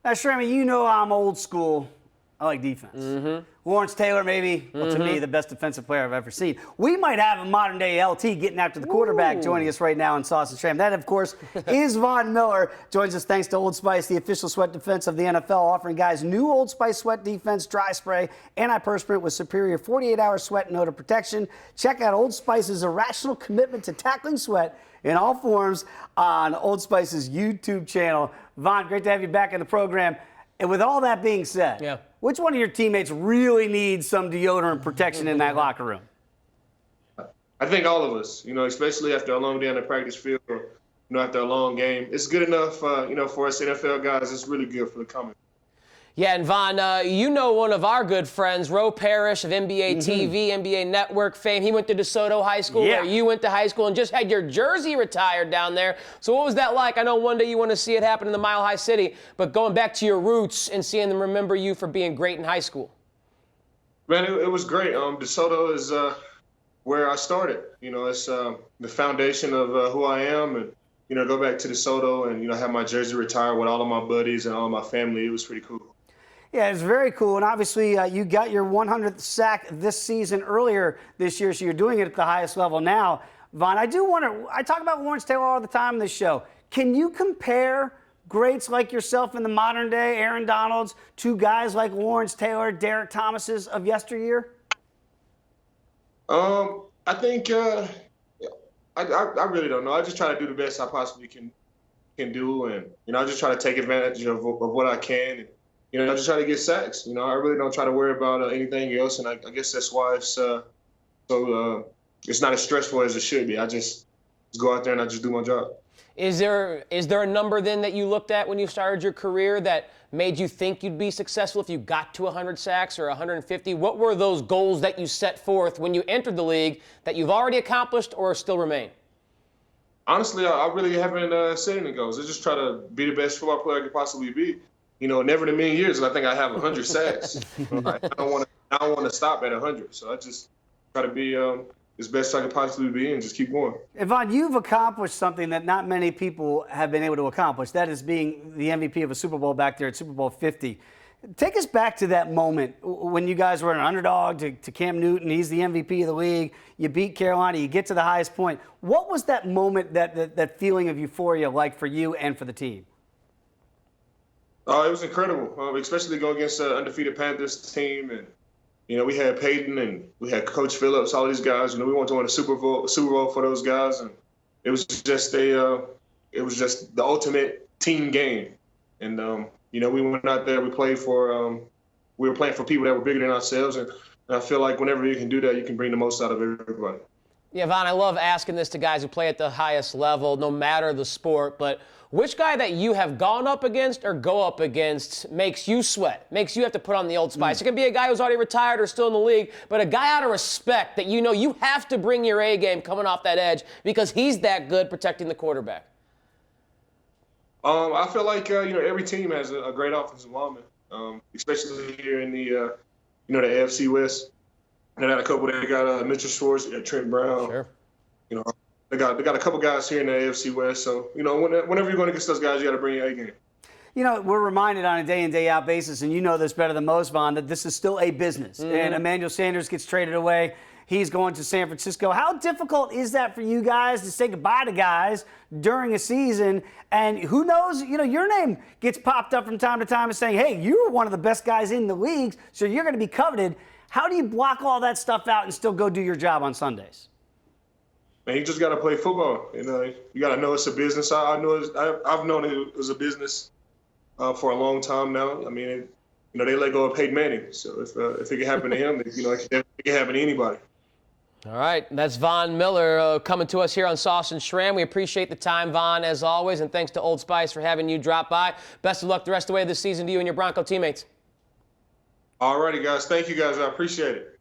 Now, Shram, you know I'm old school. I like defense. Lawrence Taylor, maybe, well, to me, the best defensive player I've ever seen. We might have a modern-day LT getting after the quarterback joining us right now in Sauce and Shram. That, of course, is Von Miller. Joins us thanks to Old Spice, the official sweat defense of the NFL, offering guys new Old Spice Sweat Defense Dry Spray, antiperspirant with superior 48-hour sweat and odor protection. Check out Old Spice's irrational commitment to tackling sweat in all forms on Old Spice's YouTube channel. Von, great to have you back in the program. And with all that being said, which one of your teammates really needs some deodorant protection in that locker room? I think all of us, especially after a long day on the practice field or, after a long game. It's good enough, for us NFL guys. It's really good for the coming. Yeah, and Von, one of our good friends, Ro Parrish of NBA TV, NBA Network fame. He went to DeSoto High School, where you went to high school, and just had your jersey retired down there. So what was that like? I know one day you want to see it happen in the Mile High City, but going back to your roots and seeing them remember you for being great in high school. Man, it was great. DeSoto is where I started. It's the foundation of who I am, and go back to DeSoto and have my jersey retired with all of my buddies and all of my family. It was pretty cool. Yeah, it's very cool. And obviously, you got your 100th sack this season earlier this year, so you're doing it at the highest level now. Von, I talk about Lawrence Taylor all the time on this show. Can you compare greats like yourself in the modern day, Aaron Donalds, to guys like Lawrence Taylor, Derek Thomases of yesteryear? I think I really don't know. I just try to do the best I possibly can do, and I just try to take advantage of what I can. And, I just try to get sacks. I really don't try to worry about anything else, and I guess that's why it's it's not as stressful as it should be. I just go out there and I just do my job. Is there a number then that you looked at when you started your career that made you think you'd be successful if you got to 100 sacks or 150? What were those goals that you set forth when you entered the league that you've already accomplished or still remain? Honestly, I really haven't set any goals. I just try to be the best football player I could possibly be. Never in a million years, and I think I have 100 sacks. I don't want to stop at 100. So I just try to be as best I can possibly be and just keep going. Von, you've accomplished something that not many people have been able to accomplish. That is being the MVP of a Super Bowl back there at Super Bowl 50. Take us back to that moment when you guys were an underdog to Cam Newton. He's the MVP of the league. You beat Carolina. You get to the highest point. What was that moment, that feeling of euphoria like for you and for the team? It was incredible, especially going against an undefeated Panthers team. And, we had Peyton and we had Coach Phillips, all these guys. We wanted to win a Super Bowl for those guys. And it was just the ultimate team game. And, we went out there, we were playing for people that were bigger than ourselves. And I feel like whenever you can do that, you can bring the most out of everybody. Yeah, Von, I love asking this to guys who play at the highest level, no matter the sport, but which guy that you have gone up against or go up against makes you sweat, makes you have to put on the Old Spice? It can be a guy who's already retired or still in the league, but a guy out of respect that you have to bring your A game coming off that edge because he's that good protecting the quarterback. I feel like, every team has a great offensive lineman, especially here in the AFC West. They got a couple. They got Mitchell Schwartz, Trent Brown. Sure. They got a couple guys here in the AFC West. So whenever you're going against those guys, you got to bring your A game. We're reminded on a day in, day out basis, and you know this better than most, Von, that this is still a business. And Emmanuel Sanders gets traded away. He's going to San Francisco. How difficult is that for you guys to say goodbye to guys during a season? And who knows, your name gets popped up from time to time and saying, hey, you were one of the best guys in the league, so you're going to be coveted. How do you block all that stuff out and still go do your job on Sundays? Man, you just got to play football. You got to know it's a business. I've known it was a business for a long time now. I mean, they let go of Peyton Manning. So if it can happen to him, it can happen to anybody. All right, that's Von Miller coming to us here on Sauce and Shram. We appreciate the time, Von, as always, and thanks to Old Spice for having you drop by. Best of luck the rest of the way of the season to you and your Bronco teammates. All righty, guys. Thank you, guys. I appreciate it.